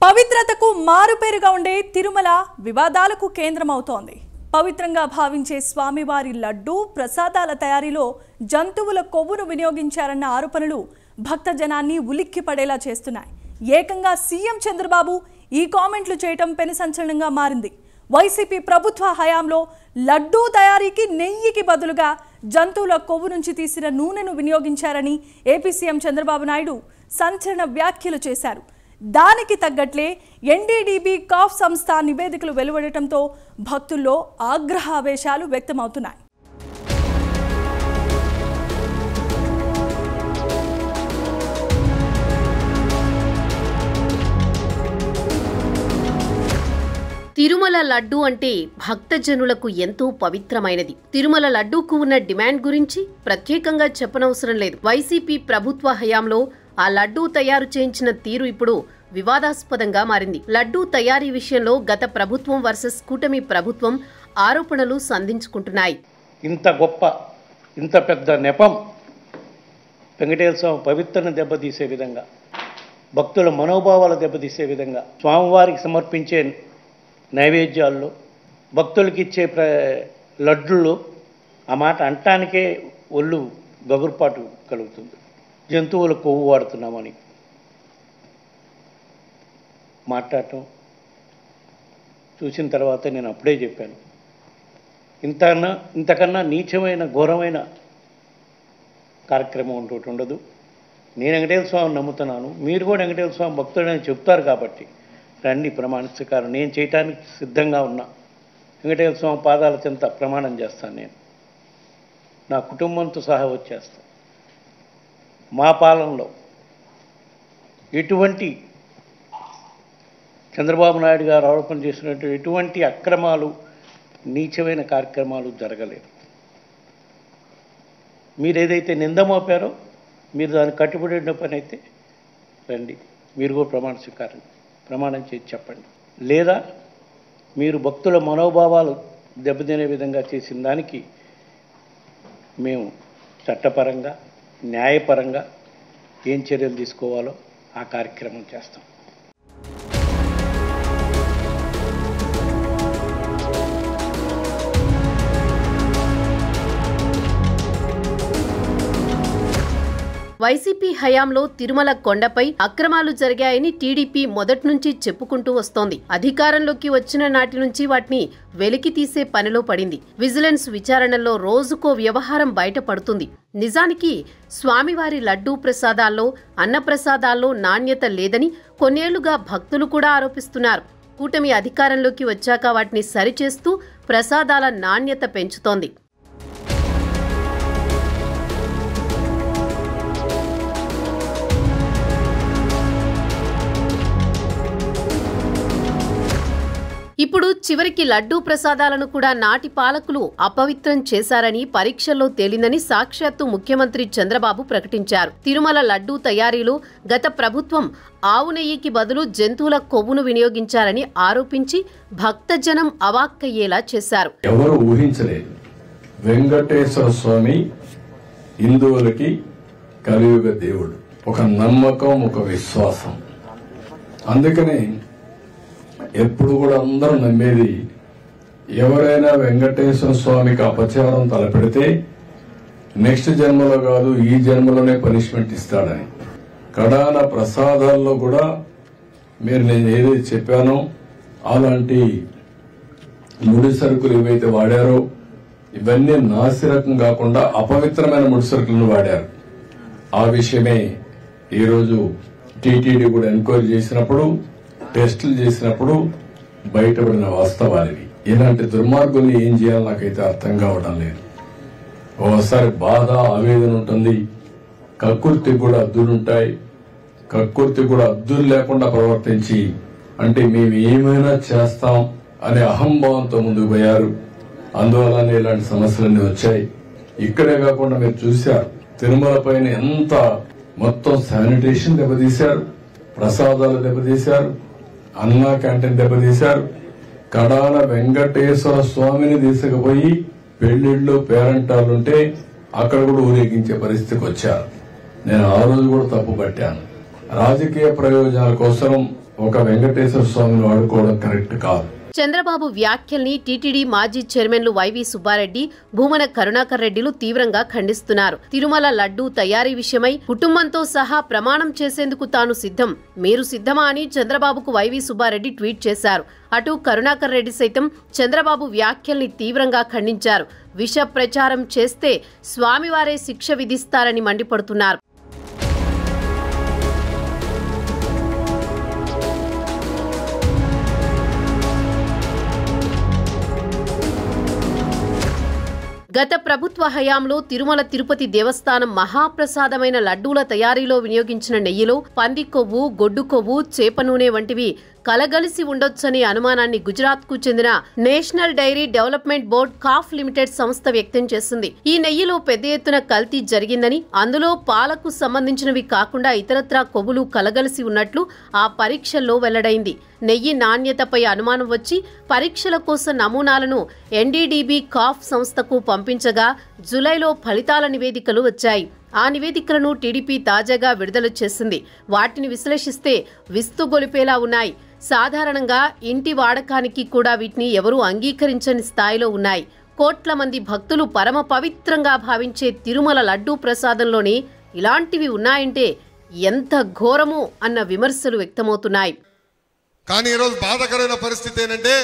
పవిత్రతకు మారుపేరుగా ఉండే తిరుమల వివాదాలకు కేంద్రమవుతోంది. పవిత్రంగా భావించే స్వామివారి లడ్డూ ప్రసాదాల తయారీలో జంతువుల కొవ్వును వినియోగించారన్న ఆరోపణలు భక్తజనాన్ని ఉలిక్కిపడేలా చేస్తున్నాయి. ఏకంగా సీఎం చంద్రబాబు ఈ కామెంట్లు చేయటం పెను సంచలనంగా మారింది. వైసీపీ ప్రభుత్వ హయాంలో లడ్డూ తయారీకి నెయ్యికి బదులుగా జంతువుల కొవ్వు నుంచి తీసిన నూనెను వినియోగించారని ఏపీ సీఎం చంద్రబాబు నాయుడు సంచలన వ్యాఖ్యలు చేశారు. దానికి తగ్గట్లే ఎన్డీడీబీ కాఫ్ సంస్థ నివేదికలు వెలువడటంతో భక్తుల్లో ఆగ్రహావేశాలు వ్యక్తమవుతున్నాయి. తిరుమల లడ్డు అంటే భక్తజనులకు ఎంతో పవిత్రమైనది. తిరుమల లడ్డూకు ఉన్న డిమాండ్ గురించి ప్రత్యేకంగా చెప్పనవసరం లేదు. వైసీపీ ప్రభుత్వ హయాంలో ఆ లడ్డూ తయారు చేయించిన తీరు ఇప్పుడు వివాదాస్పదంగా మారింది. లడ్డూ తయారీ విషయంలో గత ప్రభుత్వం వర్సెస్ కూటమి ప్రభుత్వం ఆరోపణలు సంధించుకుంటున్నాయి. ఇంత గొప్ప ఇంత పెద్ద నెపం వెంకటేశ్వర స్వామి పవిత్రను దెబ్బతీసే విధంగా, భక్తుల మనోభావాలు దెబ్బతీసే విధంగా, స్వామివారికి సమర్పించే నైవేద్యాల్లో, భక్తులకి ఇచ్చే లడ్డుల్లో ఆ మాట అంటానికే ఒళ్ళు గగురుపాటు కలుగుతుంది. జంతువుల కొవ్వు వాడుతున్నామని మాట్లాడటం చూసిన తర్వాత నేను అప్పుడే చెప్పాను, ఇంతకన్నా నీచమైన ఘోరమైన కార్యక్రమం ఇంకోటి ఉండదు. నేను వెంకటేశ్వర స్వామిని నమ్ముతున్నాను, మీరు కూడా వెంకటేశ్వర స్వామి భక్తుడని చెప్తారు కాబట్టి రండి ప్రమాణించకారు. నేను చేయటానికి సిద్ధంగా ఉన్నా. వెంకటేశ్వర స్వామి పాదాల చెంత ప్రమాణం చేస్తాను. నేను నా కుటుంబంతో సహా వచ్చేస్తాను. మా పాలనలో ఎటువంటి చంద్రబాబు నాయుడు గారు ఆరోపణ చేసినట్టు ఎటువంటి అక్రమాలు, నీచమైన కార్యక్రమాలు జరగలేదు. మీరు ఏదైతే నింద మోపారో మీరు దానికి కట్టుబడిన పని అయితే రండి, మీరు కూడా ప్రమాణం చేసి చెప్పండి. లేదా మీరు భక్తుల మనోభావాలు దెబ్బతినే విధంగా చేసిన దానికి మేము చట్టపరంగా, న్యాయపరంగా ఏం చర్యలు తీసుకోవాలో ఆ కార్యక్రమం చేస్తాం. వైసీపీ హయాంలో తిరుమల కొండపై అక్రమాలు జరిగాయని టీడీపీ మొదటి నుంచి చెప్పుకుంటూ వస్తోంది. అధికారంలోకి వచ్చిన నాటి నుంచి వాటిని వెలికి తీసే పనిలో పడింది. విజిలెన్స్ విచారణలో రోజుకో వ్యవహారం బయటపడుతుంది. నిజానికి స్వామివారి లడ్డూ ప్రసాదాల్లో, అన్నప్రసాదాల్లో నాణ్యత లేదని కొన్నేళ్లుగా భక్తులు కూడా ఆరోపిస్తున్నారు. కూటమి అధికారంలోకి వచ్చాక వాటిని సరిచేస్తూ ప్రసాదాల నాణ్యత పెంచుతోంది. ఇప్పుడు చివరికి లడ్డూ ప్రసాదాలను కూడా నాటి పాలకులు అపవిత్రం చేశారని పరీక్షల్లో తేలిందని సాక్షాత్తు ముఖ్యమంత్రి చంద్రబాబు ప్రకటించారు. తిరుమల లడ్డూ తయారీలో గత ప్రభుత్వం ఆవు నెయ్యికి బదులు జంతువుల కొవ్వును వినియోగించారని ఆరోపించి భక్తజనం అవాక్కయ్యేలా చేశారు. ఎవరు ఊహించలేదు వెంకటేశ్వర స్వామి హిందువులకి కలియుగ దేవుడు. ఒక నమ్మకం, ఒక విశ్వాసం. అందుకని ఎప్పుడు కూడా అందరూ నమ్మేది, ఎవరైనా వెంకటేశ్వర స్వామికి అపచారం తలపెడితే నెక్స్ట్ జన్మలో కాదు ఈ జన్మలోనే పనిష్మెంట్ ఇస్తాడని. కడాన ప్రసాదాల్లో కూడా మీరు నేను ఏదైతే చెప్పానో అలాంటి ముడి సరుకులు ఏవైతే వాడారో ఇవన్నీ నాసిరకం కాకుండా అపవిత్రమైన ముడి సరుకులను వాడారు. ఆ విషయమే ఈరోజు టీటీడీ కూడా ఎంక్వైరీ చేసినప్పుడు, టెస్టులు చేసినప్పుడు బయటపడిన వాస్తవాలివి. ఇలాంటి దుర్మార్గుల్ని ఏం చేయాలో నాకైతే అర్థం కావడం లేదు. ఓసారి బాధ, ఆవేదన ఉంటుంది. కక్కుర్తికి కూడా అద్దులుంటాయి. కక్కుర్తి కూడా అద్దులు లేకుండా ప్రవర్తించి అంటే మేము ఏమైనా చేస్తాం అనే అహంభావంతో ముందుకు పోయారు. అందువల్లనే ఇలాంటి సమస్యలన్నీ వచ్చాయి. ఇక్కడే కాకుండా మీరు చూశారు తిరుమల పైన ఎంత మొత్తం శానిటేషన్ దెబ్బతీశారు, ప్రసాదాలు దెబ్బతీశారు, అన్నా క్యాంటీన్ దెబ్బతీశారు. కడాన వెంకటేశ్వర స్వామిని తీసుకుపోయి పెళ్లిళ్ళు, పేరంటాలుంటే అక్కడ కూడా ఊరేగించే పరిస్థితికి వచ్చారు. నేను ఆ రోజు కూడా తప్పు పట్టాను. రాజకీయ ప్రయోజనాల కోసం ఒక వెంకటేశ్వర స్వామిని వాడుకోవడం కరెక్ట్ కాదు. చంద్రబాబు వ్యాఖ్యల్ని టీటీడీ మాజీ చైర్మన్లు వైవి సుబ్బారెడ్డి, భూమన కరుణాకర్ రెడ్డిలు తీవ్రంగా ఖండిస్తున్నారు. తిరుమల లడ్డూ తయారీ విషయమై కుటుంబంతో సహా ప్రమాణం చేసేందుకు తాను సిద్ధం, మీరు సిద్ధమా అని చంద్రబాబుకు వైవి సుబ్బారెడ్డి ట్వీట్ చేశారు. అటు కరుణాకర్ రెడ్డి సైతం చంద్రబాబు వ్యాఖ్యల్ని తీవ్రంగా ఖండించారు. విష ప్రచారం చేస్తే స్వామివారే శిక్ష విధిస్తారని మండిపడుతున్నారు. గత ప్రభుత్వ హయాంలో తిరుమల తిరుపతి దేవస్థానం మహాప్రసాదమైన లడ్డూల తయారీలో వినియోగించిన నెయ్యిలో పంది కొవ్వు, గొడ్డు కొవ్వు, చేప నూనె వంటివి కలగలిసి ఉండొచ్చనే అనుమానాన్ని గుజరాత్కు చెందిన national dairy development board calf limited సంస్థ వ్యక్తం చేసింది. ఈ నెయ్యిలో పెద్ద ఎత్తున కల్తీ జరిగిందని, అందులో పాలకు సంబంధించినవి కాకుండా ఇతరత్రా కొవ్వులు కలగలిసి ఉన్నట్లు ఆ పరీక్షల్లో వెల్లడైంది. నెయ్యి నాణ్యతపై అనుమానం వచ్చి పరీక్షల కోసం నమూనాలను ఎన్డీడీబీ కాఫ్ సంస్థకు పంపించగా జులైలో ఫలితాల నివేదికలు వచ్చాయి. ఆ నివేదికలను టీడీపీ తాజాగా విడుదల చేసింది. వాటిని విశ్లేషిస్తే విస్తుగొలిపేలా ఉన్నాయి. సాధారణంగా ఇంటి వాడకానికి కూడా వీటిని ఎవరూ అంగీకరించని స్థాయిలో ఉన్నాయి. కోట్ల మంది భక్తులు పరమ పవిత్రంగా భావించే తిరుమల లడ్డూ ప్రసాదంలోనే ఇలాంటివి ఉన్నాయంటే ఎంత ఘోరమో అన్న విమర్శలు వ్యక్తమవుతున్నాయి. కానీ ఈరోజు బాధాకరమైన పరిస్థితి ఏంటంటే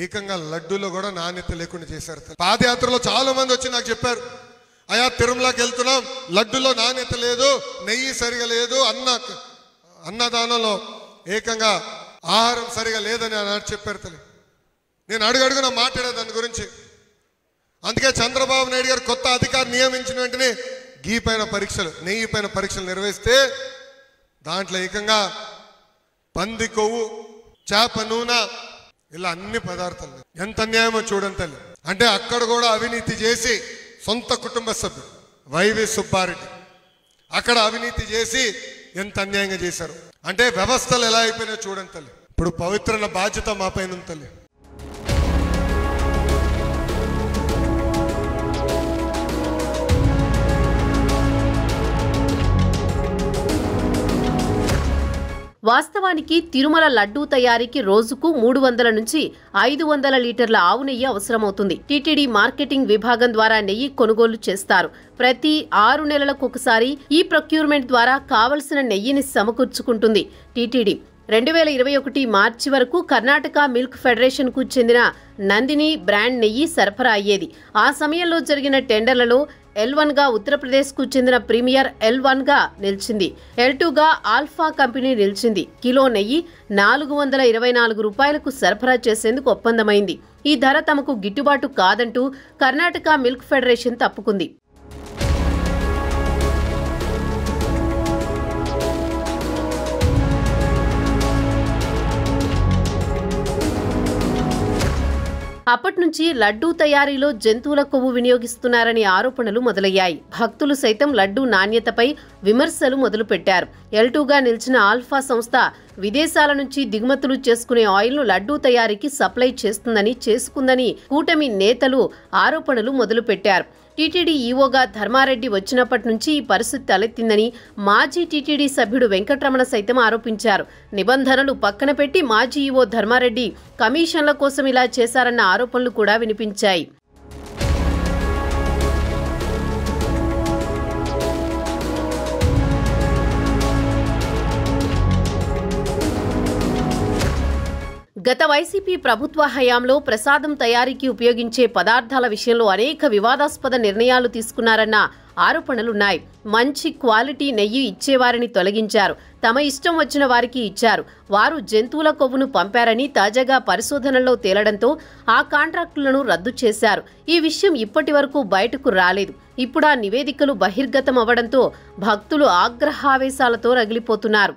ఏకంగా లడ్డూలో కూడా నాణ్యత లేకుండా చేశారు. పాదయాత్రలో చాలా మంది వచ్చి నాకు చెప్పారు, అయ్యా తిరుమలకి వెళ్తున్నాం, లడ్డూలో నాణ్యత లేదు, నెయ్యి సరిగా లేదు, అన్నదానంలో ఏకంగా ఆహారం సరిగా లేదని అన్నాడు చెప్పారు తల్లి. నేను అడుగడుగున మాట్లాడే దాని గురించి. అందుకే చంద్రబాబు నాయుడు గారు కొత్త అధికారి నియమించిన వెంటనే గీ పైన పరీక్షలు, నెయ్యి పైన పరీక్షలు నిర్వహిస్తే దాంట్లో ఏకంగా పంది కొవ్వు, చేప నూనె, ఇలా అన్ని పదార్థాలు. ఎంత అన్యాయమో చూడండి తల్లి. అంటే అక్కడ కూడా అవినీతి చేసి సొంత కుటుంబ సభ్యుడు వైవి సుబ్బారెడ్డి అక్కడ అవినీతి చేసి ఎంత అన్యాయంగా చేశారు. అంటే వ్యవస్థలు ఎలా అయిపోయినాయో చూడండి తల్లి. ఇప్పుడు పవిత్రమైన బాధ్యత మా పైన ఉంది తల్లి. వాస్తవానికి తిరుమల లడ్డూ తయారీకి రోజుకు 300 నుంచి 500 లీటర్ల ఆవు నెయ్యి అవసరమవుతుంది. టీటీడీ మార్కెటింగ్ విభాగం ద్వారా నెయ్యి కొనుగోలు చేస్తారు. ప్రతి 6 నెలలకొకసారి ఈ ప్రొక్యూర్మెంట్ ద్వారా కావలసిన నెయ్యిని సమకూర్చుకుంటుంది టీటీడీ. 2021 మార్చి వరకు కర్ణాటక మిల్క్ ఫెడరేషన్ కు చెందిన నందిని బ్రాండ్ నెయ్యి సరఫరా అయ్యేది. ఆ సమయంలో జరిగిన టెండర్లలో L1 గా ఉత్తరప్రదేశ్ కు చెందిన ప్రీమియర్ L1 గా నిలిచింది. L2 గా ఆల్ఫా కంపెనీ నిలిచింది. కిలో నెయ్యి 424 రూపాయలకు సరఫరా చేసేందుకు ఒప్పందమైంది. ఈ ధర తమకు గిట్టుబాటు కాదంటూ కర్ణాటక మిల్క్ ఫెడరేషన్ తప్పుకుంది. అప్పటి నుంచి లడ్డూ తయారీలో జంతువుల కొవ్వు వినియోగిస్తున్నారనే ఆరోపణలు మొదలయ్యాయి. భక్తులు సైతం లడ్డూ నాణ్యతపై విమర్శలు మొదలుపెట్టారు. L2 గా నిలిచిన ఆల్ఫా సంస్థ విదేశాల నుంచి దిగుమతులు చేసుకునే ఆయిల్ను లడ్డూ తయారీకి సప్లై చేసుకుందని కూటమి నేతలు ఆరోపణలు మొదలుపెట్టారు. టీటీడీ ఈవోగా ధర్మారెడ్డి వచ్చినప్పటి నుంచి ఈ పరిస్థితి తలెత్తిందని మాజీ టీటీడీ సభ్యుడు వెంకటరమణ సైతం ఆరోపించారు. నిబంధనలు పక్కన పెట్టి మాజీ ఈవో ధర్మారెడ్డి కమిషన్ల కోసం ఇలా చేశారన్న ఆరోపణలు కూడా వినిపించాయి. గత వైసీపీ ప్రభుత్వ హయాంలో ప్రసాదం తయారీకి ఉపయోగించే పదార్థాల విషయంలో అనేక వివాదాస్పద నిర్ణయాలు తీసుకున్నారన్న ఆరోపణలున్నాయి. మంచి క్వాలిటీ నెయ్యి ఇచ్చేవారిని తొలగించారు, తమ ఇష్టం వచ్చిన వారికి ఇచ్చారు, వారు జంతువుల కొవ్వును పంపారని తాజాగా పరిశోధనల్లో తేలడంతో ఆ కాంట్రాక్టులను రద్దు చేశారు. ఈ విషయం ఇప్పటి వరకు బయటకు రాలేదు. ఇప్పుడు ఆ నివేదికలు బహిర్గతం అవ్వడంతో భక్తులు ఆగ్రహావేశాలతో రగిలిపోతున్నారు.